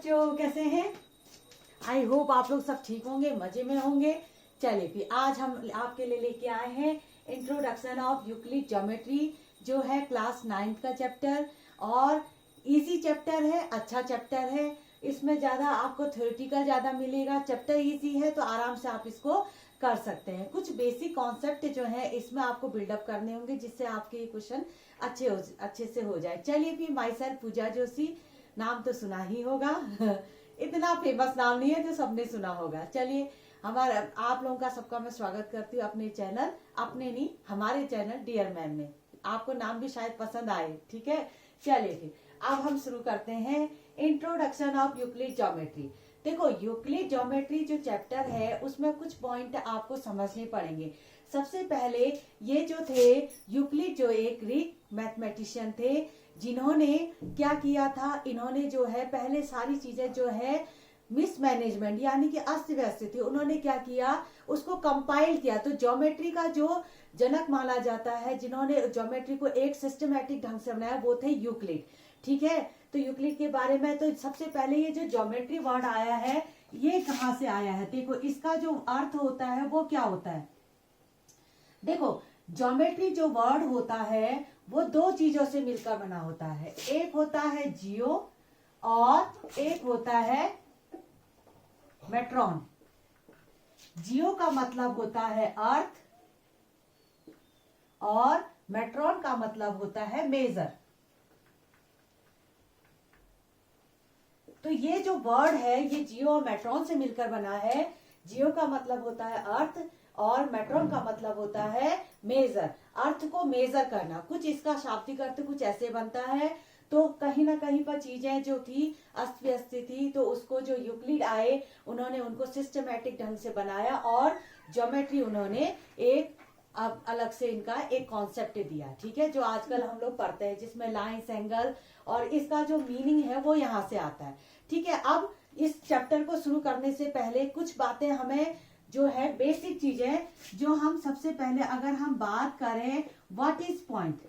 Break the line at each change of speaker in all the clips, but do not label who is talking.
बच्चों, कैसे हैं? आई होप आप लोग सब ठीक होंगे, मजे में होंगे। चलिए फिर आज हम आपके लिए लेके आए हैं इंट्रोडक्शन ऑफ यूक्लिड ज्योमेट्री, जो है क्लास 9th का चैप्टर। और इजी चैप्टर है, अच्छा चैप्टर है। इसमें ज्यादा आपको थ्योरेटिकल ज्यादा मिलेगा। चैप्टर इजी है तो आराम से आप इसको कर सकते हैं। कुछ बेसिक कॉन्सेप्ट जो है इसमें आपको बिल्डअप करने होंगे, जिससे आपके क्वेश्चन अच्छे से हो जाए। चलिए फिर माई सेल्फ पूजा जोशी, नाम तो सुना ही होगा इतना फेमस नाम नहीं है जो सबने सुना होगा। चलिए हमारे आप लोगों का सबका मैं स्वागत करती हूँ अपने चैनल, अपने नहीं हमारे चैनल डियर मैम में। आपको नाम भी शायद पसंद आए, ठीक है। चलिए फिर अब हम शुरू करते हैं इंट्रोडक्शन ऑफ यूक्लिड ज्योमेट्री। देखो यूक्लिड ज्योमेट्री जो चैप्टर है उसमें कुछ पॉइंट आपको समझने पड़ेंगे। सबसे पहले ये जो थे यूक्लिड, जो एक ग्रीक मैथमेटिशियन थे, जिन्होंने क्या किया था, इन्होंने जो है पहले सारी चीजें जो है मिसमैनेजमेंट यानी कि अस्त व्यस्त थी, उन्होंने क्या किया, उसको कंपाइल किया। तो ज्योमेट्री का जो जनक माना जाता है, जिन्होंने ज्योमेट्री को एक सिस्टमैटिक ढंग से बनाया, वो थे यूक्लिड, ठीक है। तो यूक्लिड के बारे में तो सबसे पहले ये जो ज्योमेट्री वर्ड आया है, ये कहाँ से आया है? देखो इसका जो अर्थ होता है वो क्या होता है। देखो ज्योमेट्री जो वर्ड होता है वो दो चीजों से मिलकर बना होता है। एक होता है जियो और एक होता है मेट्रॉन। जियो का मतलब होता है अर्थ और मेट्रॉन का मतलब होता है मेजर। तो ये जो वर्ड है ये जियो और मेट्रॉन से मिलकर बना है। जियो का मतलब होता है अर्थ और मेट्रॉन का मतलब होता है मेजर। अर्थ को मेजर करना, कुछ इसका शाब्दिक अर्थ कुछ ऐसे बनता है। तो कहीं ना कहीं पर चीजें जो थी अस्त व्यस्त थी, तो उसको जो यूक्लिड आए उन्होंने उनको सिस्टमैटिक ढंग से बनाया और ज्योमेट्री उन्होंने एक अब अलग से इनका एक कॉन्सेप्ट दिया, ठीक है, जो आजकल हम लोग पढ़ते हैं, जिसमें लाइंस, एंगल और इसका जो मीनिंग है वो यहाँ से आता है, ठीक है। अब इस चैप्टर को शुरू करने से पहले कुछ बातें हमें जो है बेसिक चीजें, जो हम सबसे पहले अगर हम बात करें व्हाट इज पॉइंट।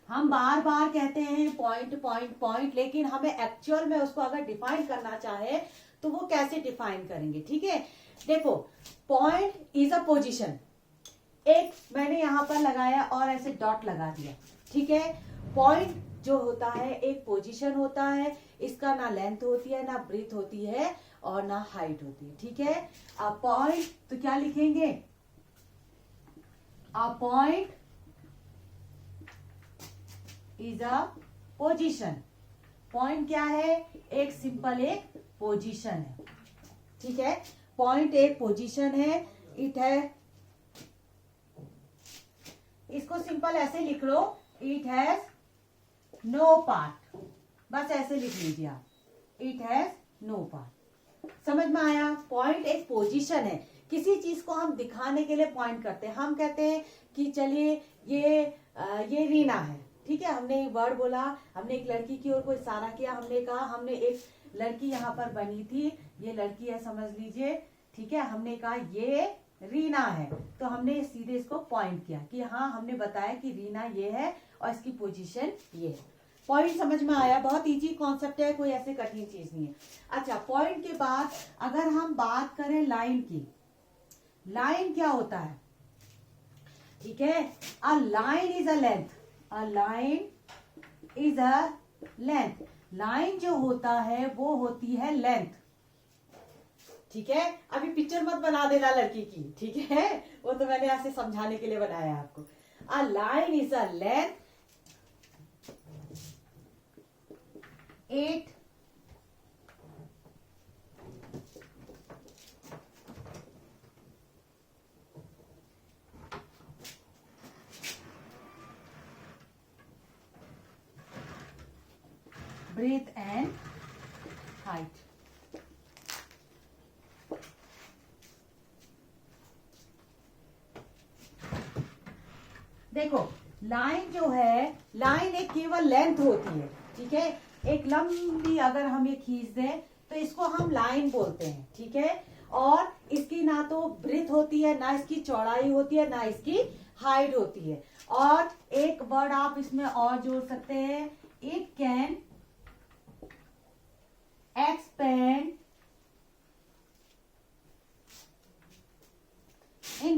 हम बार बार कहते हैं पॉइंट पॉइंट पॉइंट, लेकिन हमें एक्चुअल में उसको अगर डिफाइन करना चाहे तो वो कैसे डिफाइन करेंगे, ठीक है। देखो पॉइंट इज अ पोजीशन। एक मैंने यहां पर लगाया और ऐसे डॉट लगा दिया, ठीक है। पॉइंट जो होता है एक पोजीशन होता है, इसका ना लेंथ होती है, ना ब्रीथ होती है और ना हाइट होती है, ठीक है। अ पॉइंट तो क्या लिखेंगे, a point is a position. Point क्या है, एक सिंपल एक पोजीशन है, ठीक है। पॉइंट एक पोजीशन है, इट है, इसको सिंपल ऐसे लिख लो, इट हैज नो पार्ट, बस ऐसे लिख लीजिए आप, इट हैज नो पार्ट। समझ में आया? पॉइंट एक पोजीशन है, किसी चीज को हम दिखाने के लिए पॉइंट करते हैं। हम कहते हैं कि चलिए ये रीना है, ठीक है। हमने एक वर्ड बोला, हमने एक लड़की की ओर को इशारा किया, हमने कहा हमने एक लड़की यहाँ पर बनी थी, ये लड़की है समझ लीजिए, ठीक है। हमने कहा ये रीना है, तो हमने सीधे इसको पॉइंट किया कि हाँ, हमने बताया कि रीना ये है और इसकी पोजीशन ये है। पॉइंट समझ में आया? बहुत इजी कॉन्सेप्ट है, कोई ऐसे कठिन चीज नहीं है। अच्छा, पॉइंट के बाद अगर हम बात करें लाइन की, लाइन क्या होता है, ठीक है। A line is a length, a line is a length. Line जो होता है वो होती है लेंथ, ठीक है। अभी पिक्चर मत बना देना लड़की की, ठीक है, वो तो मैंने ऐसे समझाने के लिए बनाया आपको। A line is a length 8 breadth and height। देखो लाइन जो है, लाइन एक केवल लेंथ होती है, ठीक है। एक लंबी अगर हम ये खींच दें तो इसको हम लाइन बोलते हैं, ठीक है। और इसकी ना तो ब्रीथ होती है, ना इसकी चौड़ाई होती है, ना इसकी हाइट होती है। और एक वर्ड आप इसमें और जोड़ सकते हैं, it can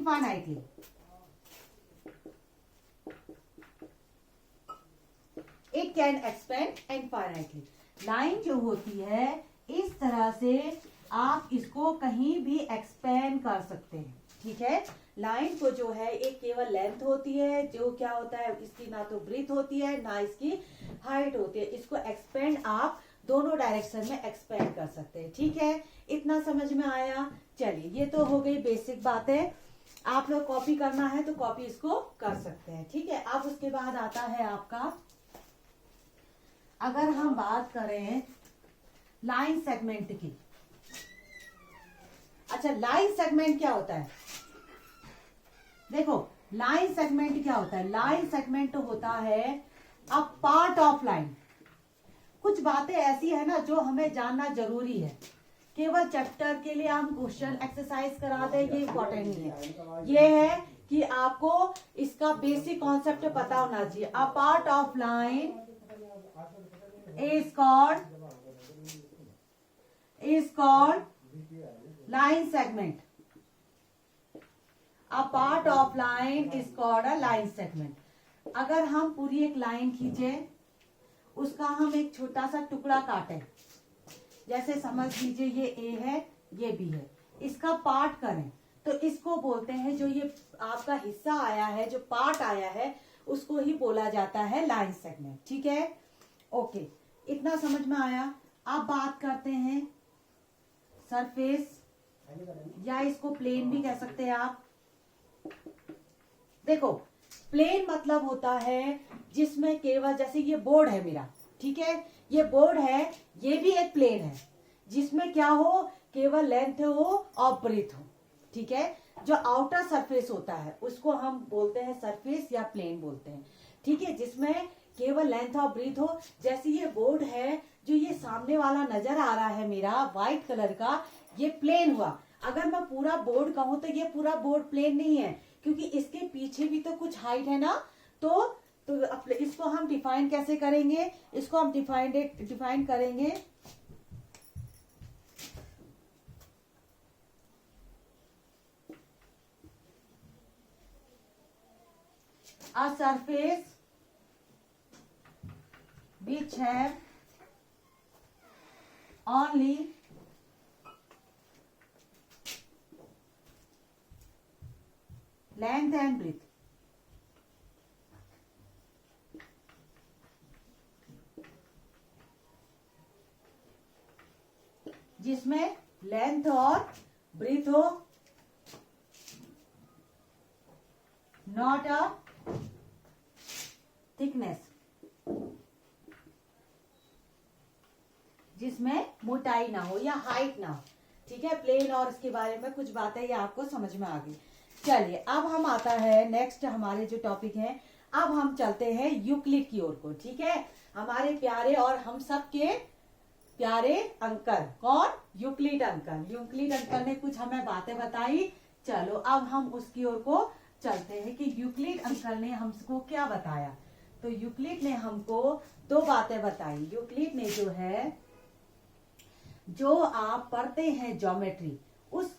infinitely. It can expand infinitely. Line जो होती है इस तरह से आप इसको कहीं भी एक्सपेंड कर सकते हैं, ठीक है। लाइन को जो है एक केवल लेंथ होती है, जो क्या होता है इसकी ना तो ब्रीथ होती है ना इसकी हाइट होती है। इसको एक्सपेंड आप दोनों डायरेक्शन में एक्सपेंड कर सकते हैं, ठीक है। इतना समझ में आया। चलिए ये तो हो गई बेसिक बातें। आप लोग कॉपी करना है तो कॉपी इसको कर सकते हैं, ठीक है। अब उसके बाद आता है आपका, अगर हम बात करें लाइन सेगमेंट की। अच्छा, लाइन सेगमेंट क्या होता है? देखो लाइन सेगमेंट क्या होता है। लाइन सेगमेंट होता है अ पार्ट ऑफ लाइन। कुछ बातें ऐसी है ना जो हमें जानना जरूरी है। केवल चैप्टर के लिए हम क्वेश्चन एक्सरसाइज करा दें ये इम्पोर्टेंट नहीं है। ये है कि आपको इसका बेसिक कॉन्सेप्ट पता होना चाहिए। A part of line is called line segment. A part of line is called a line segment. अगर हम पूरी एक लाइन खींचे, उसका हम एक छोटा सा टुकड़ा काटें, जैसे समझ लीजिए ये ए है ये बी है, इसका पार्ट करें तो इसको बोलते हैं, जो ये आपका हिस्सा आया है, जो पार्ट आया है, उसको ही बोला जाता है लाइन सेगमेंट, ठीक है। ओके, इतना समझ में आया। अब बात करते हैं सरफेस, या इसको प्लेन भी कह सकते हैं आप। देखो प्लेन मतलब होता है जिसमें केवल, जैसे ये बोर्ड है मेरा, ठीक है, ये बोर्ड है, ये भी एक प्लेन है जिसमें क्या हो, केवल लेंथ हो और ब्रेथ हो, ठीक है। जो आउटर सरफेस होता है उसको हम बोलते हैं सरफेस या प्लेन बोलते हैं, ठीक है, जिसमें केवल लेंथ और ब्रीथ हो। जैसे ये बोर्ड है, जो ये सामने वाला नजर आ रहा है मेरा व्हाइट कलर का, ये प्लेन हुआ। अगर मैं पूरा बोर्ड कहूं तो ये पूरा बोर्ड प्लेन नहीं है, क्योंकि इसके पीछे भी तो कुछ हाइट है ना। तो इसको हम डिफाइन कैसे करेंगे? इसको हम डिफाइन करेंगे a surface which have only length and breadth. जिसमें लेंथ और ब्रीथ हो, नॉट अ थिकनेस, जिसमें मोटाई ना हो या हाइट ना हो, ठीक है। प्लेन और इसके बारे में कुछ बातें ये आपको समझ में आ गई। चलिए अब हम आता है नेक्स्ट हमारे जो टॉपिक है, अब हम चलते हैं यूक्लिड की ओर को, ठीक है। हमारे प्यारे और हम सब के प्यारे अंकल, कौन? Euclid uncle. यूक्लिड अंकल ने कुछ हमें बातें बताई। चलो अब हम उसकी ओर को चलते हैं कि यूक्लिड अंकल ने हमको क्या बताया। तो यूक्लिड ने हमको दो बातें बताई। यूक्लिड ने जो है, जो आप पढ़ते हैं ज्योमेट्री, उस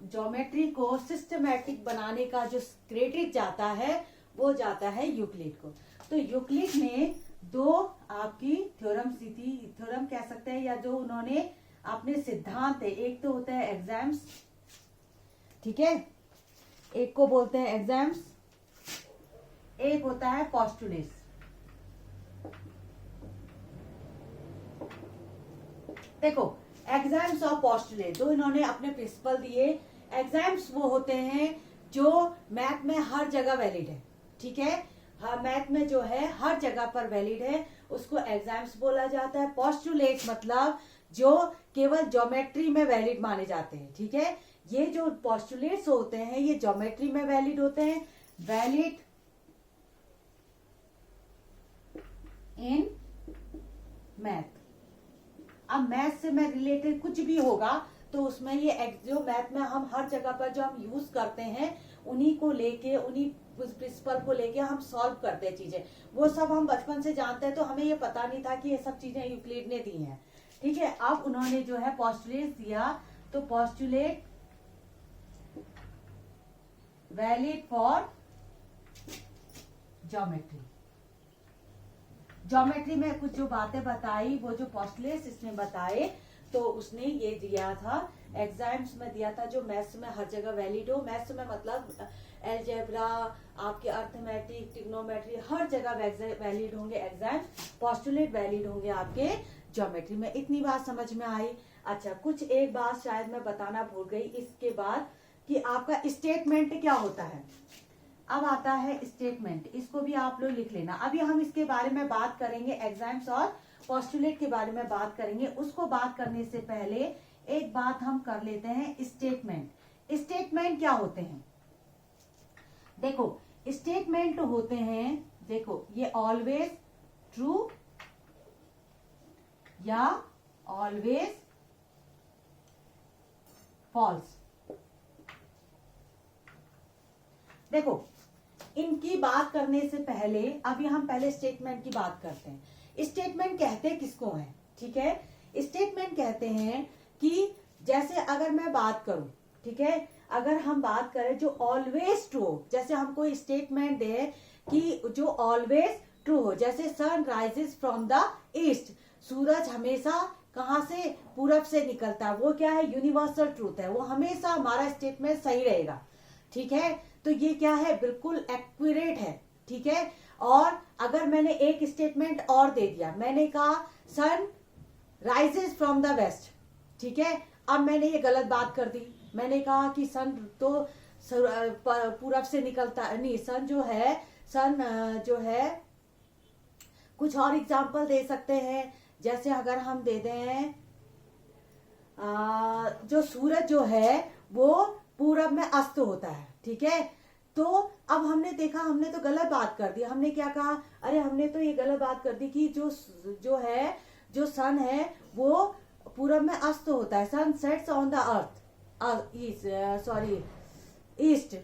ज्योमेट्री को सिस्टमैटिक बनाने का जो क्रेडिट जाता है वो जाता है यूक्लिड को। तो यूक्लिड ने दो आपकी थ्योरम सी थी, थ्योरम कह सकते हैं, या जो उन्होंने अपने सिद्धांत है, एक तो होता है एग्जाम्स, ठीक है, एक को बोलते हैं एग्जाम्स, एक होता है पोस्टुलेट्स। देखो एग्जाम्स और पोस्टुलेट दो इन्होंने अपने प्रिंसिपल दिए। एग्जाम्स वो होते हैं जो मैथ में हर जगह वैलिड है, ठीक है, हाँ मैथ में जो है हर जगह पर वैलिड है, उसको एग्जाम्स बोला जाता है। पोस्टुलेट मतलब जो केवल ज्योमेट्री में वैलिड माने जाते हैं, ठीक है। ये जो पोस्टुलेट्स होते हैं ये ज्योमेट्री में वैलिड होते हैं, वैलिड इन मैथ। अब मैथ से मैं रिलेटेड कुछ भी होगा तो उसमें ये जो मैथ में हम हर जगह पर जो हम यूज करते हैं उन्हीं को लेके, उन्हीं प्रिंसिपल को लेके हम सॉल्व करते हैं चीजें। वो सब हम बचपन से जानते हैं, तो हमें ये पता नहीं था कि ये सब चीजें यूक्लिड ने दी हैं, ठीक है। अब उन्होंने जो है पोस्टुलेट दिया, तो postulate valid for geometry. Geometry में कुछ जो बातें बताई, वो जो पोस्टुलेट्स इसने बताए, तो उसने ये दिया था, एग्जाम्स में दिया था, जो मैथ्स में हर जगह वैलिड हो। मैथ्स में मतलब एलजेब्रा, आपके अर्थमेटिक, ट्रिग्नोमेट्री, हर जगह वैलिड होंगे एग्जाम्स। पोस्टुलेट वैलिड होंगे आपके ज्योमेट्री में। इतनी बात समझ में आई। अच्छा, कुछ एक बात शायद मैं बताना भूल गई इसके बाद, कि आपका स्टेटमेंट क्या होता है। अब आता है स्टेटमेंट, इसको भी आप लोग लिख लेना। अभी हम इसके बारे में बात करेंगे, एग्जाम्स और पोस्टुलेट के बारे में बात करेंगे। उसको बात करने से पहले एक बात हम कर लेते हैं, स्टेटमेंट। स्टेटमेंट क्या होते हैं? देखो, स्टेटमेंट होते हैं, देखो ये ऑलवेज ट्रू या ऑलवेज फॉल्स। देखो, इनकी बात करने से पहले अभी हम पहले स्टेटमेंट की बात करते हैं। स्टेटमेंट कहते किसको हैं? ठीक है, स्टेटमेंट कहते हैं कि जैसे अगर मैं बात करूं, ठीक है, अगर हम बात करें जो ऑलवेज ट्रू हो, जैसे हम कोई स्टेटमेंट दे कि जो ऑलवेज ट्रू हो, जैसे sun rises from the east, सूरज हमेशा कहां से? पूरब से निकलता है। वो क्या है? यूनिवर्सल ट्रूथ है, वो हमेशा हमारा स्टेटमेंट सही रहेगा। ठीक है, तो ये क्या है? बिल्कुल एक्यूरेट है। ठीक है, और अगर मैंने एक स्टेटमेंट और दे दिया, मैंने कहा sun rises from the west, ठीक है, अब मैंने ये गलत बात कर दी। मैंने कहा कि सन तो पूरब से निकलता है, नहीं, सन जो है कुछ और एग्जाम्पल दे सकते हैं। जैसे अगर हम दे दें जो सूरज जो है वो पूरब में अस्त होता है। ठीक है, तो अब हमने देखा, हमने तो गलत बात कर दी। हमने क्या कहा? अरे हमने तो ये गलत बात कर दी कि जो सन है वो पूरब में अस्त होता है। Sun sets on the earth east.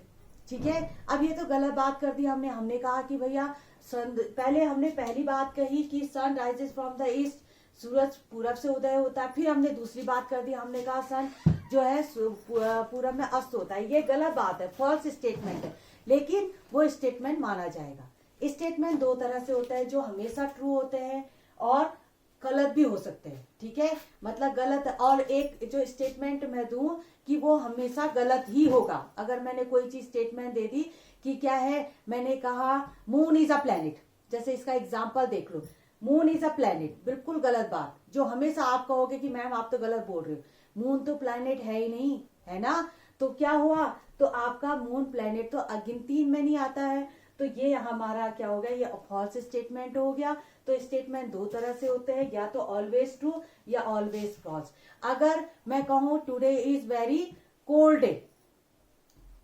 ठीक है, अब ये तो गलत बात कर दी हमने। हमने कहा कि भैया पहले हमने पहली बात कही कि sun rises from the east, सूरज पूरब से उदय होता है। फिर हमने दूसरी बात कर दी, हमने कहा सन जो है पूरब में अस्त होता है। ये गलत बात है, फॉल्स स्टेटमेंट है, लेकिन वो स्टेटमेंट माना जाएगा। स्टेटमेंट दो तरह से होता है, जो हमेशा ट्रू होते हैं और गलत भी हो सकते हैं। ठीक है, मतलब गलत, और एक जो स्टेटमेंट मैं दूं कि वो हमेशा गलत ही होगा। अगर मैंने कोई चीज स्टेटमेंट दे दी कि क्या है, मैंने कहा मून इज अ प्लेनेट, जैसे इसका एग्जाम्पल देख लो, मून इज अ प्लेनेट, बिल्कुल गलत बात, जो हमेशा आप कहोगे कि मैम आप तो गलत बोल रहे हो, मून तो प्लेनेट है ही नहीं, है ना। तो क्या हुआ? तो आपका मून प्लेनेट तो अगिनती में नहीं आता है। तो ये हमारा क्या हो गया? ये फॉल्स स्टेटमेंट हो गया। तो स्टेटमेंट दो तरह से होते हैं, या तो ऑलवेज ट्रू या ऑलवेज फॉल्स। अगर मैं कहूं today is very cold day,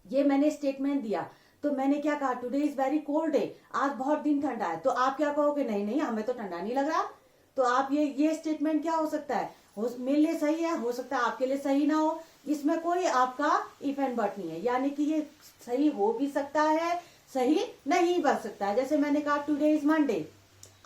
ये मैंने स्टेटमेंट दिया, तो मैंने क्या कहा? Today is very cold day, आज बहुत दिन ठंडा है। तो आप क्या कहोगे? नहीं नहीं, हमें तो ठंडा नहीं लग रहा। तो आप ये स्टेटमेंट क्या हो सकता है? मेरे लिए सही है, हो सकता है आपके लिए सही ना हो। इसमें कोई आपका इफ एंड बट नहीं है, यानी कि ये सही हो भी सकता है, सही नहीं बन सकता है। जैसे मैंने कहा टुडे इज मंडे,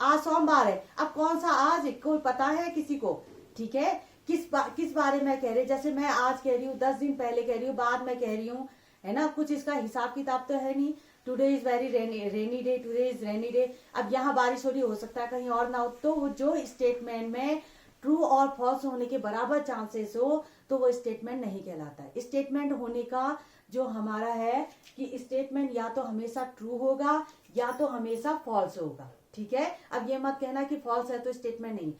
आज सोमवार है। अब कौन सा आज, कोई पता है किसी को? ठीक है, किस बारे में कह रहे? जैसे मैं आज कह रही हूँ, 10 दिन पहले कह रही हूँ, बाद में कह रही हूँ, है ना, कुछ इसका हिसाब किताब तो है नहीं। Today is very rainy day, today is rainy day. अब यहाँ बारिश हो रही, हो सकता है कहीं और ना हो। तो वो जो स्टेटमेंट में ट्रू और फॉल्स होने के बराबर चांसेस हो, तो वो स्टेटमेंट नहीं कहलाता है। स्टेटमेंट होने का जो हमारा है कि स्टेटमेंट या तो हमेशा ट्रू होगा या तो हमेशा फॉल्स होगा। ठीक है, अब ये मत कहना कि फॉल्स है तो स्टेटमेंट नहीं,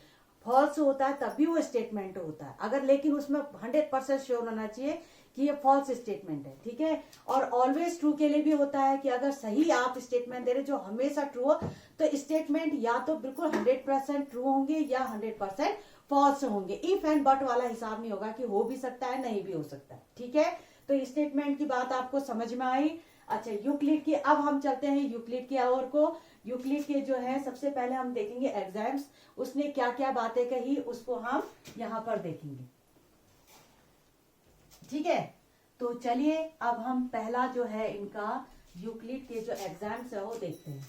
फॉल्स होता है तभी वो स्टेटमेंट होता है। अगर, लेकिन उसमें 100% श्योर होना चाहिए कि ये फॉल्स स्टेटमेंट है। ठीक है, और ऑलवेज ट्रू के लिए भी होता है कि अगर सही आप स्टेटमेंट दे रहे जो हमेशा ट्रू हो, तो स्टेटमेंट या तो बिल्कुल 100% ट्रू होंगे या 100% फॉल्स होंगे। इफ एंड बट वाला हिसाब नहीं होगा कि हो भी सकता है, नहीं भी हो सकता है। ठीक है, तो स्टेटमेंट की बात आपको समझ में आई। अच्छा, यूक्लिड की, अब हम चलते हैं यूक्लिड की ओर को। यूक्लिड के जो है सबसे पहले हम देखेंगे एग्जाम्स, उसने क्या क्या बातें कही उसको हम यहाँ पर देखेंगे। ठीक है, तो चलिए अब हम पहला जो है इनका यूक्लिड के जो एग्जाम्स है वो देखते हैं।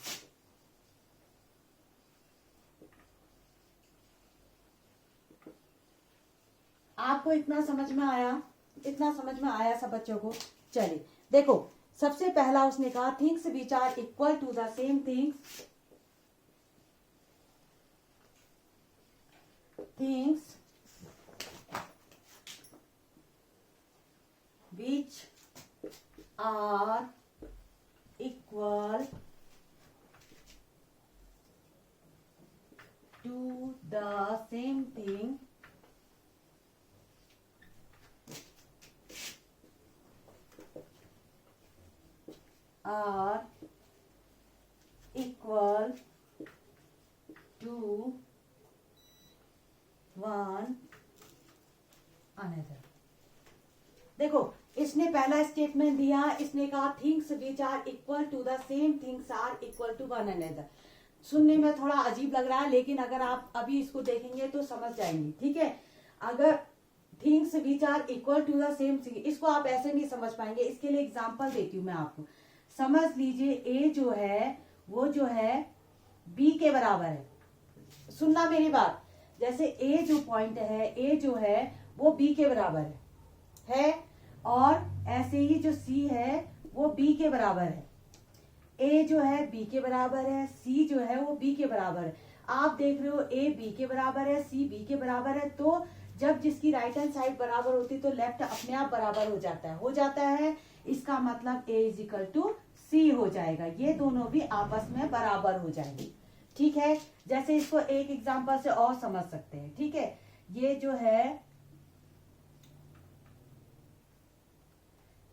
आपको इतना समझ में आया? इतना समझ में आया सब बच्चों को? चलिए देखो, सबसे पहला उसने कहा things which are equal to the same things, things which are equal to the same thing are equal to one another। देखो इसने पहला स्टेटमेंट दिया, इसने कहा things which are equal to the same things are equal to one another. सुनने में थोड़ा अजीब लग रहा है, लेकिन अगर आप अभी इसको देखेंगे तो समझ जाएंगे, ठीक है। अगर things which are equal to the same thing, इसको आप ऐसे नहीं समझ पाएंगे। इसके लिए एग्जांपल देती हूँ मैं आपको। समझ लीजिए ए जो है वो जो है बी के बराबर है। सुनना मेरी बात, जैसे ए जो पॉइंट है, ए जो है वो बी के बराबर है, और ऐसे ही जो सी है वो बी के बराबर है। ए जो है बी के बराबर है, सी जो है वो बी के बराबर है। आप देख रहे हो ए बी के बराबर है, सी बी के बराबर है, तो जब जिसकी राइट हैंड साइड बराबर होती है तो लेफ्ट अपने आप बराबर हो जाता है। इसका मतलब ए इज इक्वल टू सी हो जाएगा, ये दोनों भी आपस में बराबर हो जाएंगे, ठीक है। जैसे इसको एक एग्जांपल से और समझ सकते हैं, ठीक है। ये जो है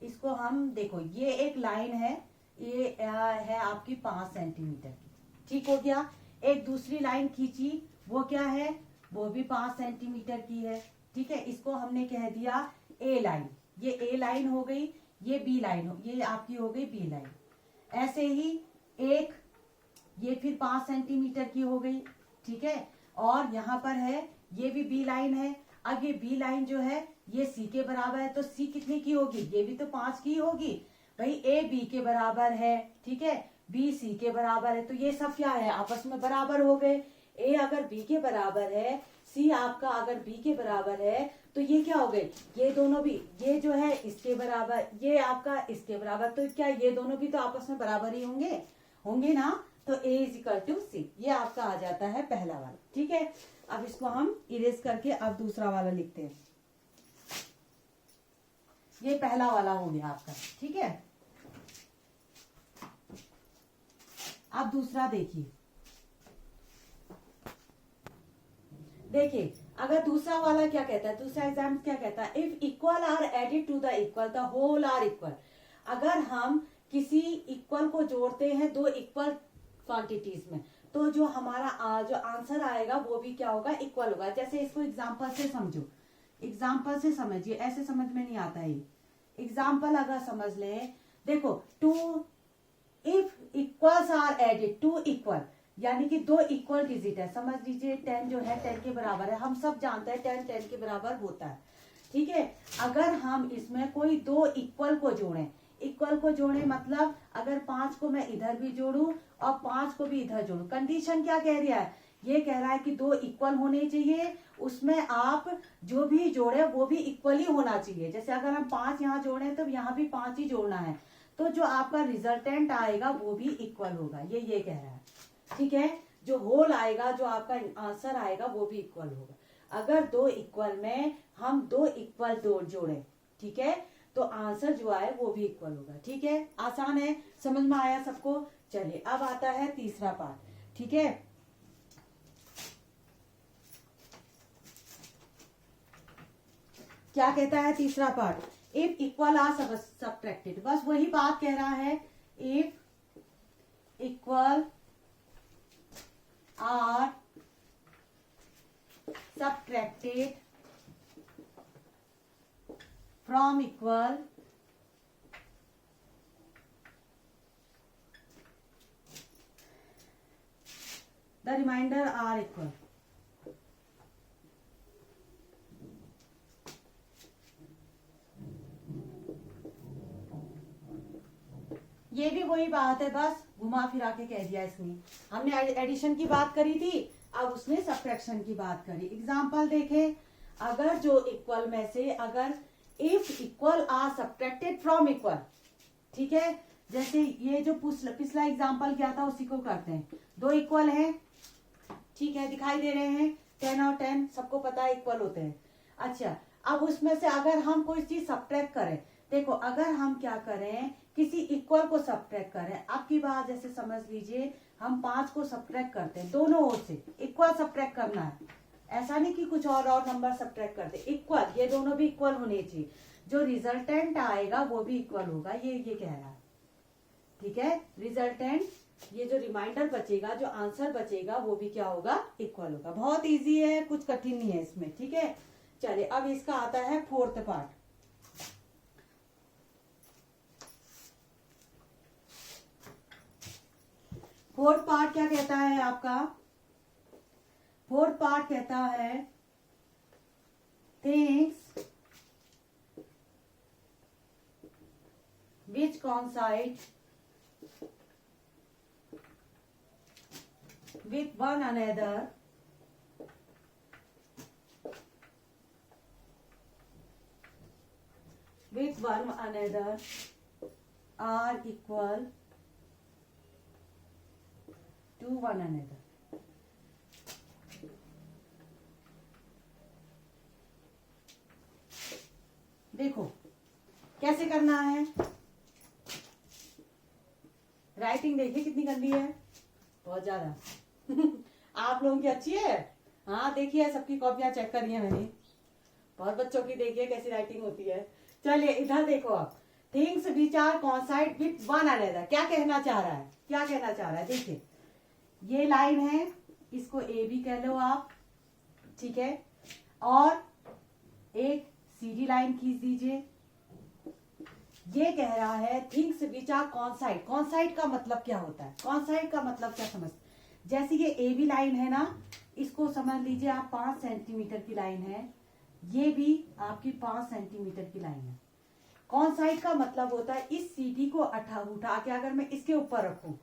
इसको हम देखो, ये एक लाइन है, ये है आपकी 5 सेंटीमीटर की, ठीक हो गया। एक दूसरी लाइन खींची, वो क्या है, वो भी 5 सेंटीमीटर की है, ठीक है। इसको हमने कह दिया ए लाइन, ये ए लाइन हो गई, ये बी लाइन हो, ये आपकी हो गई बी लाइन। ऐसे ही एक ये फिर 5 सेंटीमीटर की हो गई, ठीक है। और यहाँ पर है, ये भी बी लाइन है। अब ये बी लाइन जो है ये सी के बराबर है, तो सी कितने की होगी, ये भी तो 5 की होगी भाई। ए बी के बराबर है, ठीक है, बी सी के बराबर है, तो ये सब क्या है, आपस में बराबर हो गए। ए अगर बी के बराबर है, सी आपका अगर बी के बराबर है, तो ये क्या हो गए, ये दोनों भी, ये जो है इसके बराबर, ये आपका इसके बराबर, तो क्या ये दोनों भी तो आपस में बराबर ही होंगे ना। तो ए इज इक्वल टू सी, ये आपका आ जाता है पहला वाला, ठीक है। अब इसको हम इरेज करके अब दूसरा वाला लिखते हैं। ये पहला वाला हो गया आपका, ठीक है। अब दूसरा देखिए, अगर दूसरा वाला क्या कहता है, दूसरा एग्जाम क्या कहता है, if equal are added to the equal the whole are equal. अगर हम किसी इक्वल को जोड़ते हैं दो इक्वल क्वांटिटीज में, तो जो हमारा जो आंसर आएगा वो भी क्या होगा, इक्वल होगा। जैसे इसको एग्जाम्पल से समझो, एग्जाम्पल से समझिए, ऐसे समझ में नहीं आता है। एग्जाम्पल अगर समझ लें, देखो two if equals are added, to equal यानी कि दो इक्वल डिजिट है। समझ लीजिए 10 जो है 10 के बराबर है, हम सब जानते हैं 10 10 के बराबर होता है, ठीक है। अगर हम इसमें कोई दो इक्वल को जोड़ें, इक्वल को जोड़े मतलब अगर 5 को मैं इधर भी जोड़ूं और 5 को भी इधर जोड़ूं, कंडीशन क्या कह रहा है, ये कह रहा है कि दो इक्वल होने चाहिए, उसमें आप जो भी जोड़े वो भी इक्वल ही होना चाहिए। जैसे अगर हम 5 यहाँ जोड़े तो यहाँ भी 5 ही जोड़ना है, तो जो आपका रिजल्टेंट आएगा वो भी इक्वल होगा, ये कह रहा है, ठीक है। जो होल आएगा, जो आपका आंसर आएगा वो भी इक्वल होगा। अगर दो इक्वल में हम दो इक्वल जोड़े, ठीक है, तो आंसर जो आए वो भी इक्वल होगा, ठीक है। आसान है, समझ में आया सबको। चलिए अब आता है तीसरा पार्ट, ठीक है। क्या कहता है तीसरा part, if equal are subtracted, बस वही बात कह रहा है। If equal are subtracted from equal, the remainder are equal। ये भी वही बात है, बस घुमा फिरा के कह दिया इसने। हमने एडिशन की बात करी थी, अब उसने सब्ट्रैक्शन की बात करी। एग्जाम्पल देखें, अगर जो इक्वल में से अगर if equal are subtracted from equal, ठीक है, जैसे ये जो पिछला एग्जाम्पल क्या था उसी को करते हैं। दो इक्वल है, ठीक है, दिखाई दे रहे हैं, 10 और 10 सबको पता है इक्वल होते हैं। अच्छा, अब उसमें से अगर हम कोई चीज सब्ट्रैक्ट करें, देखो अगर हम क्या करें, किसी इक्वल को सब्ट्रैक्ट करें, आपकी बात जैसे समझ लीजिए हम 5 को सब्ट्रैक्ट करते हैं, दोनों ओर से इक्वल सब्ट्रैक्ट करना है, ऐसा नहीं कि कुछ और नंबर सब्ट्रैक्ट करते, इक्वल, ये दोनों भी इक्वल होने चाहिए, जो रिजल्टेंट आएगा वो भी इक्वल होगा, ये कह रहा है, ठीक है। रिजल्टेंट, ये जो रिमाइंडर बचेगा, जो आंसर बचेगा वो भी क्या होगा, इक्वल होगा। बहुत इजी है, कुछ कठिन नहीं है इसमें, ठीक है। चलिए अब इसका आता है फोर्थ पार्ट। फोर्थ पार्ट क्या कहता है आपका, फोर्थ पार्ट कहता है things which coincide with one another are equal to one another। देखो कैसे करना है, राइटिंग देखिए कितनी गंदी है, बहुत ज्यादा आप लोगों की अच्छी है, हाँ देखिए सबकी कॉपियां चेक करी है मैंने, बहुत बच्चों की देखिए कैसी राइटिंग होती है। चलिए इधर देखो आप, things which are coincide with one another, क्या कहना चाह रहा है, क्या कहना चाह रहा है, देखिए ये लाइन है, इसको ए बी कह लो आप, ठीक है, और एक सीधी लाइन खींच दीजिए। ये कह रहा है things which are coincide, coincide का मतलब क्या होता है, coincide का मतलब क्या समझ, जैसे ये ए बी लाइन है ना, इसको समझ लीजिए आप 5 सेंटीमीटर की लाइन है, ये भी आपकी 5 सेंटीमीटर की लाइन है। coincide का मतलब होता है इस सीधी को उठा के अगर मैं इसके ऊपर रखूं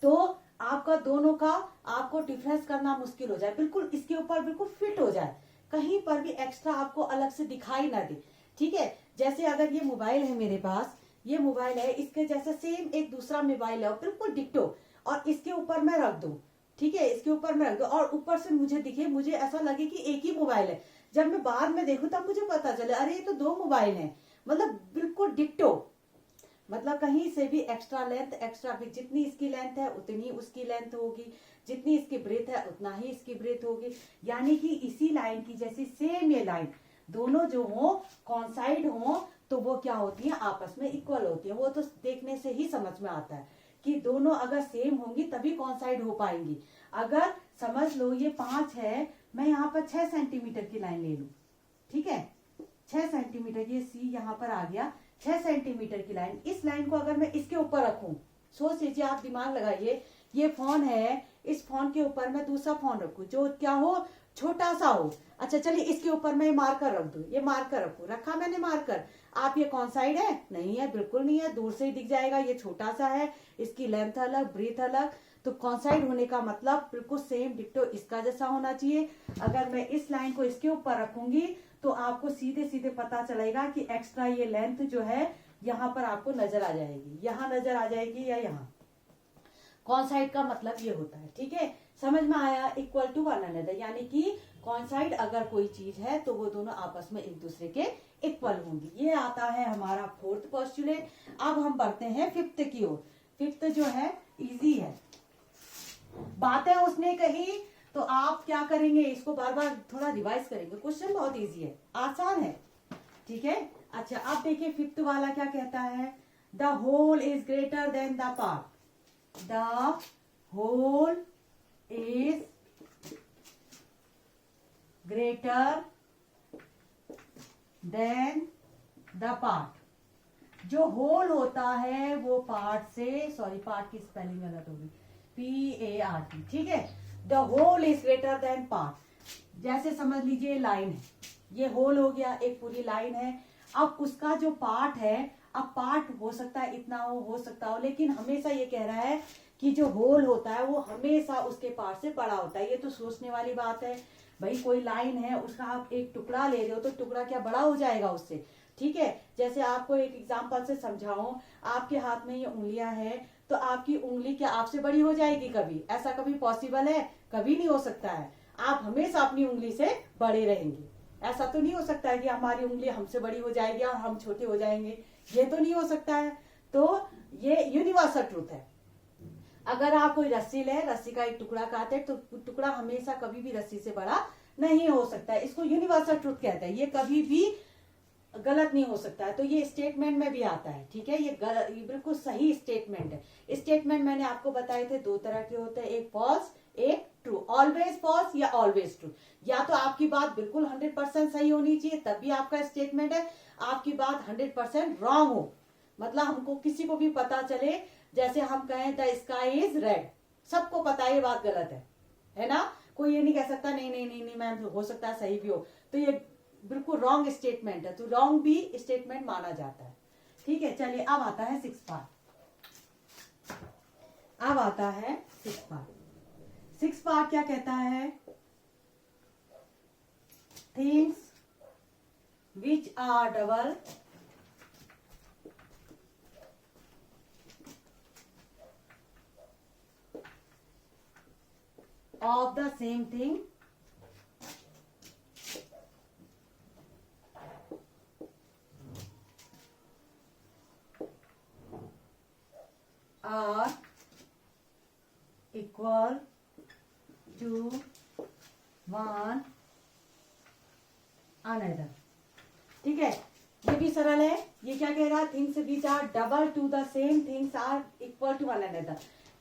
तो आपका दोनों का आपको डिफरेंस करना मुश्किल हो जाए, बिल्कुल इसके ऊपर बिल्कुल फिट हो जाए, कहीं पर भी एक्स्ट्रा आपको अलग से दिखाई ना दे, ठीक है। जैसे अगर ये मोबाइल है मेरे पास, ये मोबाइल है, इसके जैसे सेम एक दूसरा मोबाइल है बिल्कुल डिक्टो, और इसके ऊपर मैं रख दूं, ठीक है, इसके ऊपर मैं रख दूं और ऊपर से मुझे दिखे, मुझे ऐसा लगे कि एक ही मोबाइल है, जब मैं बाद में देखूं तब मुझे पता चले अरे ये तो 2 मोबाइल हैं, मतलब बिल्कुल डिक्टो, मतलब कहीं से भी एक्स्ट्रा लेंथ एक्स्ट्रा भी, जितनी इसकी लेंथ है उतनी उसकी लेंथ होगी, जितनी इसकी ब्रेथ है उतना ही इसकी ब्रेथ होगी, यानी कि इसी लाइन की जैसी सेम ये लाइन दोनों जो हो कॉन्साइड हो तो वो क्या होती है, आपस में इक्वल होती है। वो तो देखने से ही समझ में आता है कि दोनों अगर सेम होंगी तभी कॉन्साइड हो पाएंगी। अगर समझ लो ये 5 है, मैं यहाँ पर 6 सेंटीमीटर की लाइन ले लूं, ठीक है, 6 सेंटीमीटर, ये सी यहाँ पर आ गया, 6 सेंटीमीटर की लाइन, इस लाइन को अगर मैं इसके ऊपर रखूं, सोच लीजिए आप, दिमाग लगाइए, ये फोन है, इस फोन के ऊपर मैं दूसरा फोन रखूं जो क्या हो, छोटा सा हो, अच्छा चलिए इसके ऊपर मैं मार्कर रख दूं, ये मार्कर रखूं, रखा मैंने मार्कर, आप ये कौन साइड है, नहीं है, बिल्कुल नहीं है, दूर से ही दिख जाएगा, ये छोटा सा है, इसकी लेंथ अलग ब्रीथ अलग, तो कॉन्साइड होने का मतलब बिल्कुल सेम डिक्टो इसका जैसा होना चाहिए। अगर मैं इस लाइन को इसके ऊपर रखूंगी तो आपको सीधे सीधे पता चलेगा कि एक्स्ट्रा ये लेंथ जो है यहाँ पर आपको नजर आ जाएगी, यहाँ नजर आ जाएगी या यहाँ, कॉन्साइड का मतलब ये होता है, ठीक है, समझ में आया, इक्वल टू वन अनदर, यानी कि कॉन्साइड अगर कोई चीज है तो वो दोनों आपस में एक दूसरे के इक्वल होंगी। ये आता है हमारा फोर्थ पोस्टुलेट। अब हम बढ़ते हैं फिफ्थ की ओर। फिफ्थ जो है इजी है, बातें उसने कही तो आप क्या करेंगे, इसको बार बार थोड़ा रिवाइज करेंगे, क्वेश्चन बहुत इजी है, आसान है, ठीक है। अच्छा अब देखिए फिफ्थ वाला क्या कहता है, the whole is greater than the part, the whole is greater than the part. जो होल होता है वो पार्ट से, सॉरी पार्ट की स्पेलिंग गलत होगी, PART, ठीक है, the whole is greater than part. जैसे समझ लीजिए लाइन है, ये होल हो गया, एक पूरी लाइन है, अब उसका जो पार्ट है, अब पार्ट हो सकता है इतना हो सकता हो, लेकिन हमेशा ये कह रहा है कि जो होल होता है वो हमेशा उसके पार्ट से बड़ा होता है। ये तो सोचने वाली बात है भाई, कोई लाइन है उसका आप एक टुकड़ा ले रहे हो तो टुकड़ा क्या बड़ा हो जाएगा उससे, ठीक है, जैसे आपको एक एग्जांपल से समझाऊं, आपके हाथ में ये उंगलियां हैं, तो आपकी उंगली क्या आपसे बड़ी हो जाएगी कभी? ऐसा कभी पॉसिबल है? कभी नहीं हो सकता है। आप हमेशा अपनी उंगली से बड़े रहेंगे। ऐसा तो नहीं हो सकता है कि हमारी उंगली हमसे बड़ी हो जाएगी और हम छोटे हो जाएंगे, ये तो नहीं हो सकता है। तो ये यूनिवर्सल ट्रूथ है। अगर आप कोई रस्सी ले, रस्सी का एक टुकड़ा काटे, तो टुकड़ा हमेशा कभी भी रस्सी से बड़ा नहीं हो सकता है। इसको यूनिवर्सल ट्रूथ कहते हैं, ये कभी भी गलत नहीं हो सकता है। तो ये स्टेटमेंट में भी आता है, ठीक है, ये बिल्कुल सही स्टेटमेंट है। स्टेटमेंट मैंने आपको बताए थे दो तरह के होते हैं, एक फॉल्स एक ट्रू। ऑलवेज फॉल्स या ऑलवेज ट्रू। या तो आपकी बात बिल्कुल 100% सही होनी चाहिए तब भी आपका स्टेटमेंट है, आपकी बात 100% रॉन्ग हो, मतलब हमको किसी को भी पता चले, जैसे हम कहें द स्काई इज रेड, सबको पता है ये बात गलत है ना, कोई ये नहीं कह सकता नहीं नहीं नहीं नहीं मैम हो सकता है सही भी हो, तो ये बिल्कुल रॉन्ग स्टेटमेंट है, तो रॉन्ग भी स्टेटमेंट माना जाता है। ठीक है, चलिए अब आता है 6 पार्ट। अब आता है 6 पार्ट। 6 पार्ट क्या कहता है? Things which are double of the same thing are equal to one another। ठीक है, ये भी सरल है। ये क्या कह रहा है? Things which are double to the same things are equal to one another.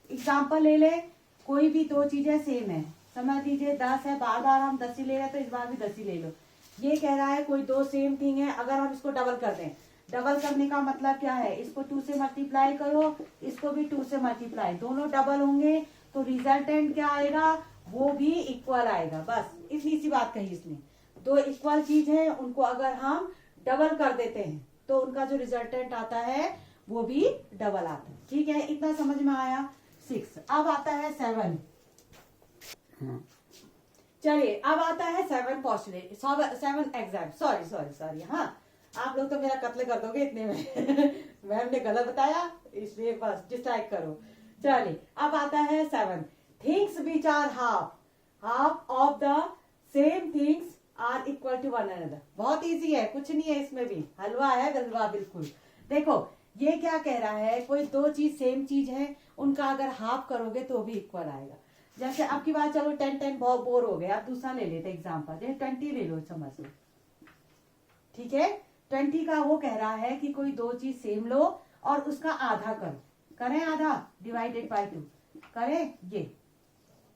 Example ले ले, कोई भी दो चीजें सेम है, समझ लीजिए 10 है, बार बार हम 10 ही ले रहे हैं तो इस बार भी 10 ही ले लो। ये कह रहा है कोई दो सेम थिंग है, अगर हम इसको डबल कर दें, डबल करने का मतलब क्या है? इसको 2 से मल्टीप्लाई करो, इसको भी 2 से मल्टीप्लाई, दोनों डबल होंगे तो रिजल्टेंट क्या आएगा? वो भी इक्वल आएगा। बस इतनी सी बात कही इसने। दो इक्वल चीज है, उनको अगर हम डबल कर देते हैं तो उनका जो रिजल्टेंट आता है वो भी डबल आता है। ठीक है, इतना समझ में आया? 6। अब आता है 7। चलिए अब आता है 7 पॉस्टुलेट, 7 एग्जाम। सॉरी हाँ, आप लोग तो मेरा कत्ल कर दोगे इतने में मैम ने गलत बताया इसलिए बस डिस्ट्रैक्ट करो। चलिए अब आता है 7। Things which are half of the same things are equal to one another. बहुत इजी है, कुछ नहीं है इसमें भी, हलवा है हलवा बिल्कुल। देखो ये क्या कह रहा है? कोई दो चीज सेम चीज है, उनका अगर हाफ करोगे तो भी इक्वल आएगा। जैसे आपकी बात, चलो 10 बहुत बोर हो गए, आप दूसरा ले लेते एग्जाम्पल, जैसे 20 ले लो, समझ लो। ठीक है, 20 का वो कह रहा है कि कोई दो चीज सेम लो और उसका आधा करो। करें आधा, डिवाइडेड बाय 2 करें, ये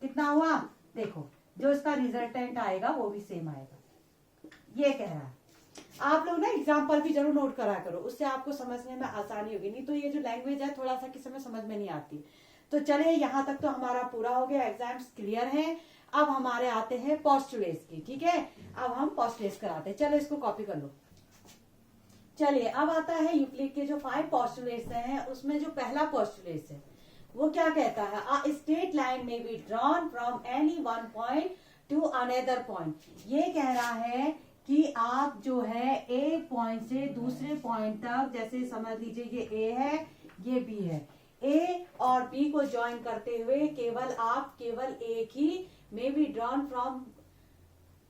कितना हुआ? देखो जो इसका रिजल्टेंट आएगा वो भी सेम आएगा, ये कह रहा है। आप लोग ना एग्जाम्पल भी जरूर नोट करा करो, उससे आपको समझने में आसानी होगी, नहीं तो ये जो लैंग्वेज है थोड़ा सा किसी में समझ में नहीं आती। तो चलिए यहाँ तक तो हमारा पूरा हो गया, एग्जाम्स क्लियर हैं। अब हमारे आते हैं पोस्टुलेट्स की। ठीक है, अब हम पोस्टुलेट्स कराते हैं, चलो इसको कॉपी कर लो। चलिए अब आता है यूक्लिड के जो 5 पोस्टुलेट्स हैं, उसमें जो पहला पोस्टुलेट्स है वो क्या कहता है? अ स्ट्रेट लाइन में be drawn from any one point two another point. ये कह रहा है कि आप जो है एक पॉइंट से दूसरे पॉइंट तक, जैसे समझ लीजिए ये ए है ये बी है, ए और बी को ज्वाइन करते हुए केवल एक ही में be drawn from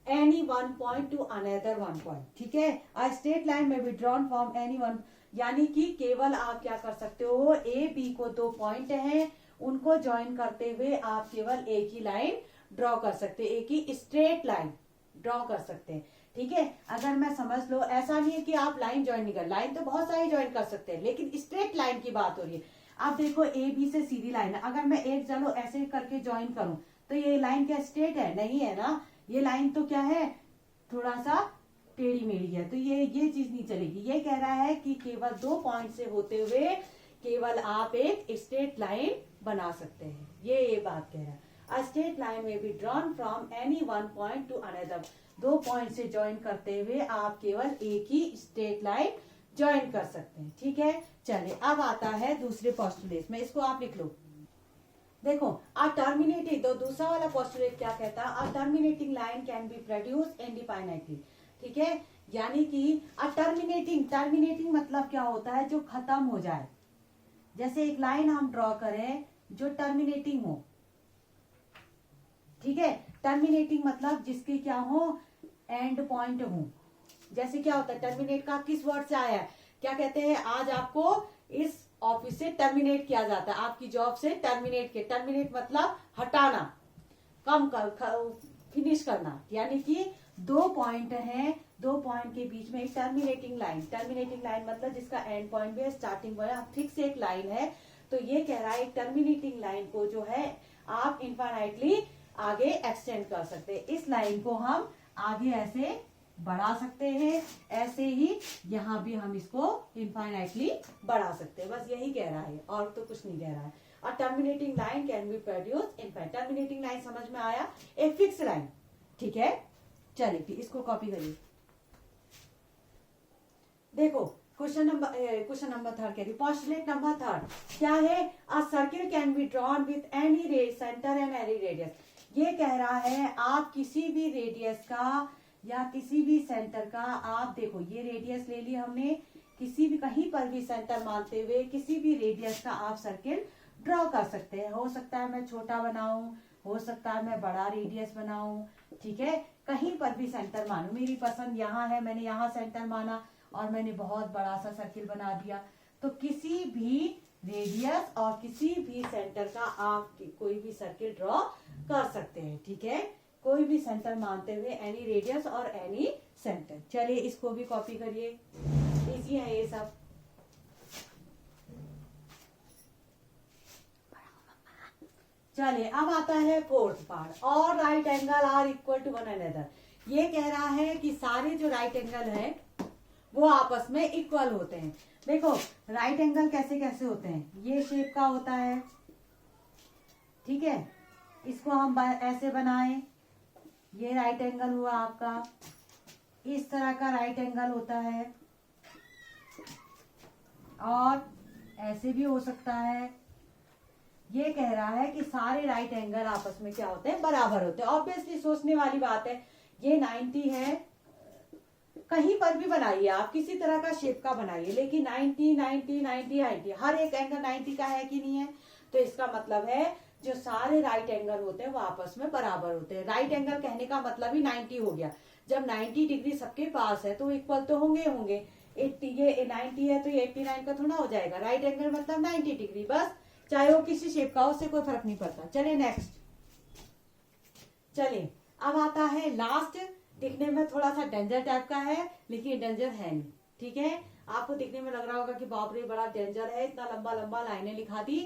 any one point two another one point. ठीक है, अ स्ट्रेट लाइन में be drawn from any one, यानी कि केवल आप क्या कर सकते हो? ए बी को 2 पॉइंट हैं, उनको ज्वाइन करते हुए आप केवल एक ही लाइन ड्रॉ कर सकते हैं, एक ही स्ट्रेट लाइन ड्रॉ कर सकते हैं। ठीक है, अगर मैं समझ लो, ऐसा नहीं है कि आप लाइन ज्वाइन नहीं कर, लाइन तो बहुत सारी ज्वाइन कर सकते हैं, लेकिन स्ट्रेट लाइन की बात हो रही है। आप देखो ए बी से सीधी लाइन है, अगर मैं एक चलो ऐसे करके ज्वाइन करूं तो ये लाइन क्या स्ट्रेट है? नहीं है ना, ये लाइन तो क्या है? थोड़ा सा टेढ़ी मेढ़ी है, तो ये चीज नहीं चलेगी। ये कह रहा है कि केवल 2 पॉइंट से होते हुए केवल आप एक स्ट्रेट लाइन बना सकते हैं, ये बात कह रहा है। A straight line may be drawn from any one point to another। 2 point से ज्वाइन करते हुए आप केवल एक ही स्ट्रेट लाइन ज्वाइन कर सकते हैं। ठीक है, चलिए अब आता है दूसरे पोस्टुलेट में, इसको आप लिख लो। देखो अ टर्मिनेटिंग, तो दूसरा वाला पोस्टुलेट क्या कहता है? अ terminating line can be produce independently. ठीक है, यानी कि टर्मिनेटिंग मतलब क्या होता है, जो खत्म हो जाए। जैसे एक लाइन हम ड्रॉ करें जो टर्मिनेटिंग हो, ठीक है, टर्मिनेटिंग मतलब जिसके क्या हो, एंड पॉइंट हो। जैसे क्या होता है, टर्मिनेट का किस वर्ड से आया है, क्या कहते हैं, आज आपको इस ऑफिस से टर्मिनेट किया जाता है, आपकी जॉब से टर्मिनेट मतलब हटाना, कम कर, फिनिश करना। यानी कि दो पॉइंट हैं, दो पॉइंट के बीच में एक टर्मिनेटिंग लाइन मतलब जिसका एंड पॉइंट भी है, स्टार्टिंग पॉइंट फिक्स एक लाइन है। तो ये कह रहा है एक टर्मिनेटिंग लाइन को जो है आप इनफाइनाइटली आगे एक्सटेंड कर सकते हैं। इस लाइन को हम आगे ऐसे बढ़ा सकते हैं, ऐसे ही यहाँ भी हम इसको इनफाइनाइटली बढ़ा सकते हैं। बस यही कह रहा है, और तो कुछ नहीं कह रहा है। A terminating line can be produced infinite। Terminating line समझ में आया, एक फिक्स लाइन, ठीक है। चलिए फिर इसको कॉपी करिए। देखो क्वेश्चन नंबर थर्ड कह रही, पोस्टुलेट नंबर थर्ड क्या है, अ circle can be drawn with any centre and any radius. ये कह रहा है आप किसी भी रेडियस का या किसी भी सेंटर का, आप देखो ये रेडियस ले ली हमने, किसी भी कहीं पर भी सेंटर मानते हुए किसी भी रेडियस का आप सर्किल ड्रॉ कर सकते हैं। हो सकता है मैं छोटा बनाऊं, हो सकता है मैं बड़ा रेडियस बनाऊं, ठीक है, कहीं पर भी सेंटर मानूं। मेरी पसंद यहाँ है, मैंने यहाँ सेंटर माना और मैंने बहुत बड़ा सा सर्किल बना दिया। तो किसी भी रेडियस और किसी भी सेंटर का आप कोई भी सर्किल ड्रॉ कर सकते हैं, ठीक है, कोई भी सेंटर मानते हुए, एनी रेडियस और एनी सेंटर। चलिए इसको भी कॉपी करिए, इजी है ये सब। चलिए अब आता है फोर्थ पार्ट, और right angle are equal to one another. ये कह रहा है कि सारे जो राइट एंगल है वो आपस में इक्वल होते हैं। देखो राइट एंगल कैसे कैसे होते हैं, ये शेप का होता है, ठीक है, इसको हम ऐसे बनाएं, ये राइट एंगल हुआ आपका, इस तरह का राइट एंगल होता है, और ऐसे भी हो सकता है। ये कह रहा है कि सारे राइट एंगल आपस में क्या होते हैं, बराबर होते हैं। ऑब्वियसली सोचने वाली बात है, ये 90 है, कहीं पर भी बनाइए आप, किसी तरह का शेप का बनाइए, लेकिन 90 90 90 90 हर एक एंगल 90 का है कि नहीं है। तो इसका मतलब है जो सारे राइट एंगल होते हैं वो आपस में बराबर होते हैं। राइट एंगल कहने का मतलब ही 90 हो गया। जब 90 डिग्री सबके पास है तो इक्वल तो होंगे होंगे। 80 ये 90 है तो ये 89 का थोड़ा हो जाएगा। राइट एंगल मतलब 90 डिग्री, बस, चाहे वो किसी शेप का हो, उससे कोई फर्क नहीं पड़ता। चलिए नेक्स्ट, चलिए अब आता है लास्ट। दिखने में थोड़ा सा डेंजर टाइप का है, लेकिन डेंजर है नहीं, ठीक है। आपको दिखने में लग रहा होगा कि बाप रे बड़ा डेंजर है, इतना लंबा लंबा लाइनें लिखा दी।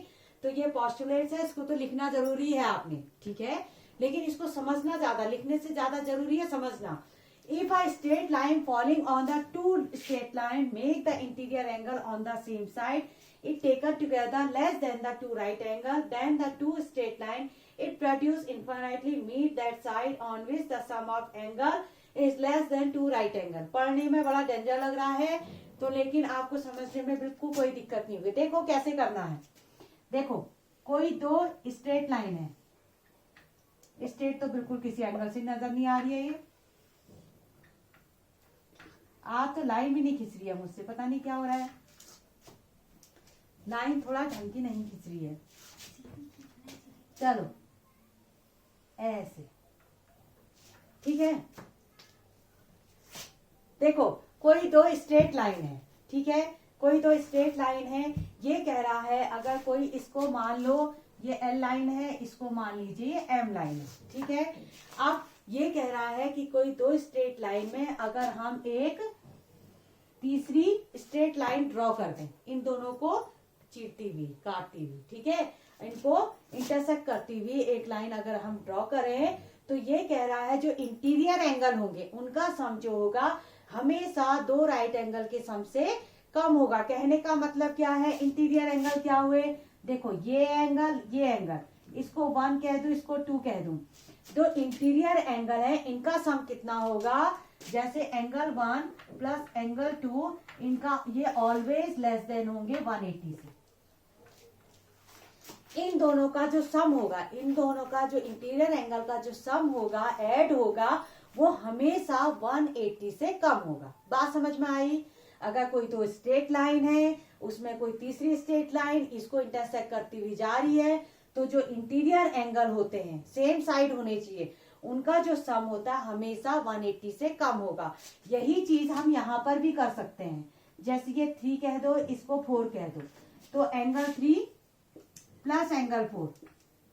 तो ये पोस्टुलेट्स है, इसको तो लिखना जरूरी है आपने, ठीक है, लेकिन इसको समझना ज्यादा, लिखने से ज्यादा जरूरी है समझना। If a straight line falling on the two straight line make the interior angle on the same side, it taken together less than the two right angle, then the two straight line it produce infinitely meet that side on which the sum of angle is less than two right angle। पढ़ने में बड़ा danger लग रहा है तो, लेकिन आपको समझने में बिल्कुल कोई दिक्कत नहीं होगी। देखो कैसे करना है, देखो कोई दो स्ट्रेट लाइन है, स्ट्रेट तो बिल्कुल किसी एंगल से नजर नहीं आ रही है। ये आप तो लाइन भी नहीं खींच रही है मुझसे, पता नहीं क्या हो रहा है, लाइन थोड़ा ढंग की नहीं खींच रही है। चलो ऐसे, ठीक है, देखो कोई दो स्ट्रेट लाइन है, ठीक है, कोई दो स्ट्रेट लाइन है। ये कह रहा है अगर कोई इसको मान लो ये एल लाइन है, इसको मान लीजिए ये एम लाइन है, ठीक है। अब ये कह रहा है कि कोई दो स्ट्रेट लाइन में अगर हम एक तीसरी स्ट्रेट लाइन ड्रॉ कर दें, इन दोनों को चीरती हुई, काटती हुई, ठीक है, इनको इंटरसेक्ट करती हुई एक लाइन अगर हम ड्रॉ करें, तो ये कह रहा है जो इंटीरियर एंगल होंगे उनका सम जो होगा हमेशा दो राइट एंगल के सम से कम होगा। कहने का मतलब क्या है, इंटीरियर एंगल क्या हुए, देखो ये एंगल, इसको 1 कह दूं, इसको 2 कह दूं, जो इंटीरियर एंगल है इनका सम कितना होगा, जैसे एंगल 1 प्लस एंगल 2, इनका ये ऑलवेज लेस देन होंगे 180 से। इन दोनों का जो सम होगा, इन दोनों का जो इंटीरियर एंगल का जो सम होगा, ऐड होगा, वो हमेशा 180 से कम होगा। बात समझ में आई? अगर कोई तो स्ट्रेट लाइन है, उसमें कोई तीसरी स्ट्रेट लाइन इसको इंटरसेक्ट करती हुई जा रही है, तो जो इंटीरियर एंगल होते हैं सेम साइड होने चाहिए, उनका जो सम होता है हमेशा 180 से कम होगा। यही चीज हम यहाँ पर भी कर सकते हैं। जैसे ये 3 कह दो, इसको 4 कह दो, तो एंगल 3 प्लस एंगल 4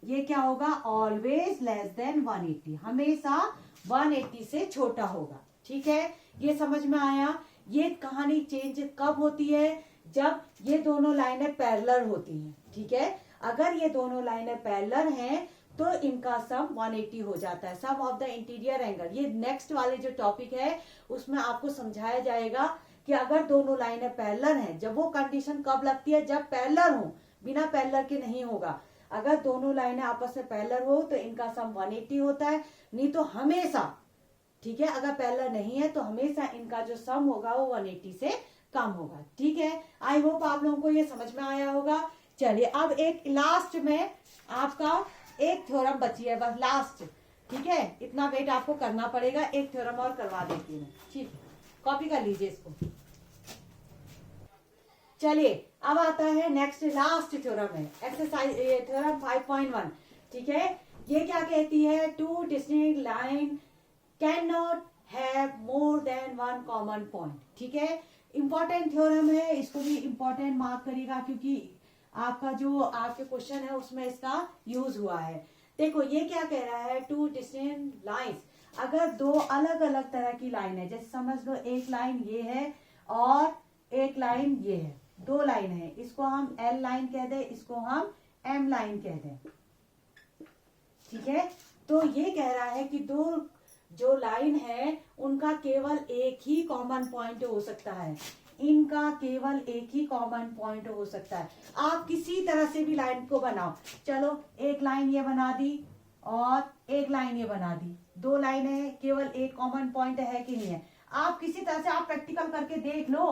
ये क्या होगा? ऑलवेज लेस देन 180, हमेशा 180 से छोटा होगा। ठीक है, ये समझ में आया? ये कहानी चेंज कब होती है? जब ये दोनों लाइनें पैरेलल होती हैं। ठीक है, अगर ये दोनों लाइनें पैरेलल हैं तो इनका सम 180 हो जाता है, सम ऑफ द इंटीरियर एंगल। ये नेक्स्ट वाले जो टॉपिक है उसमें आपको समझाया जाएगा कि अगर दोनों लाइनें पैरेलल हैं, जब वो कंडीशन कब लगती है? जब पैरेलल हो, बिना पैरेलल के नहीं होगा। अगर दोनों लाइनें आपस में पैरेलल हो तो इनका सम 180 होता है, नहीं तो हमेशा, ठीक है, अगर पैरेलल नहीं है तो हमेशा इनका जो सम होगा वो 180 से कम होगा। ठीक है, आई होप आप लोगों को ये समझ में आया होगा। चलिए अब एक लास्ट में आपका एक थ्योरम बची है, बस लास्ट। ठीक है, इतना वेट आपको करना पड़ेगा, एक थ्योरम और करवा देती हूँ। ठीक है, कॉपी कर लीजिए इसको। चलिए अब आता है नेक्स्ट लास्ट थ्योरम है, एक्सरसाइज थ्योरम 5.1। ठीक है, ये क्या कहती है? 2 distinct line can not have more than 1 common point. ठीक है, इंपॉर्टेंट थ्योरम है, इसको भी इंपॉर्टेंट मार्क करेगा क्योंकि आपका जो आपके क्वेश्चन है उसमें इसका यूज हुआ है। देखो ये क्या कह रहा है? 2 डिस्टिंक्ट लाइन्स, अगर 2 अलग अलग तरह की लाइन है, जैसे समझ लो एक लाइन ये है और एक लाइन ये है, 2 लाइन है, इसको हम L लाइन कह दें, इसको हम M लाइन कह दें। ठीक है, तो ये कह रहा है कि 2 जो लाइन है उनका केवल एक ही कॉमन पॉइंट हो सकता है, इनका केवल एक ही कॉमन पॉइंट हो सकता है। आप किसी तरह से भी लाइन को बनाओ, चलो एक लाइन ये बना दी और एक लाइन ये बना दी, 2 लाइन है, केवल एक कॉमन पॉइंट है कि नहीं है? आप किसी तरह से आप प्रैक्टिकल करके देख लो।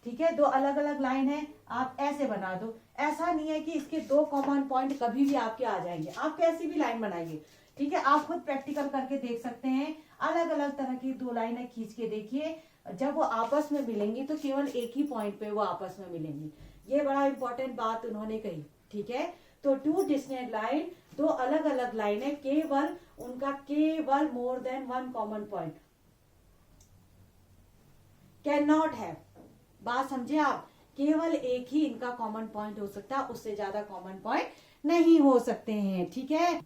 ठीक है, 2 अलग अलग लाइन है, आप ऐसे बना दो। ऐसा नहीं है कि इसके 2 कॉमन पॉइंट कभी भी आपके आ जाएंगे, आप कैसी भी लाइन बनाइए। ठीक है, आप खुद प्रैक्टिकल करके देख सकते हैं। अलग अलग तरह की 2 लाइनें खींच के देखिए, जब वो आपस में मिलेंगी तो केवल एक ही पॉइंट पे वो आपस में मिलेंगी। ये बड़ा इंपॉर्टेंट बात उन्होंने कही। ठीक है, तो 2 डिस्टिंक्ट लाइन, 2 अलग अलग लाइन है, केवल उनका केवल more than 1 common point can not have. बात समझे आप? केवल एक ही इनका कॉमन पॉइंट हो सकता है, उससे ज्यादा कॉमन पॉइंट नहीं हो सकते हैं। ठीक है,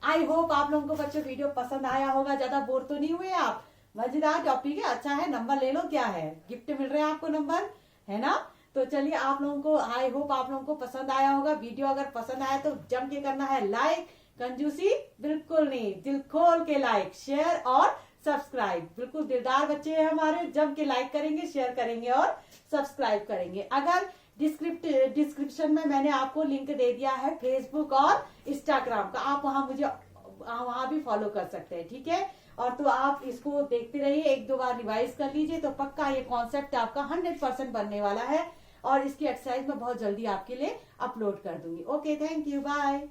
आई होप आप लोगों को बच्चों वीडियो पसंद आया होगा, ज्यादा बोर तो नहीं हुए आप? मजेदार टॉपिक है, अच्छा है, नंबर ले लो, क्या है, गिफ्ट मिल रहे हैं आपको नंबर, है ना? तो चलिए आप लोगों को, आई होप आप लोगों को पसंद आया होगा। वीडियो अगर पसंद आया तो जम के करना है लाइक, कंजूसी बिल्कुल नहीं, दिल खोल के लाइक, शेयर और सब्सक्राइब। बिल्कुल दिलदार बच्चे हैं हमारे, जम के लाइक करेंगे, शेयर करेंगे और सब्सक्राइब करेंगे। अगर डिस्क्रिप्शन में मैंने आपको लिंक दे दिया है फेसबुक और इंस्टाग्राम का, आप वहां मुझे वहां भी फॉलो कर सकते हैं। ठीक है, और तो आप इसको देखते रहिए, 1-2 बार रिवाइज कर लीजिए तो पक्का ये कॉन्सेप्ट आपका 100% बनने वाला है और इसकी एक्सरसाइज मैं बहुत जल्दी आपके लिए अपलोड कर दूंगी। Okay, thank you, bye.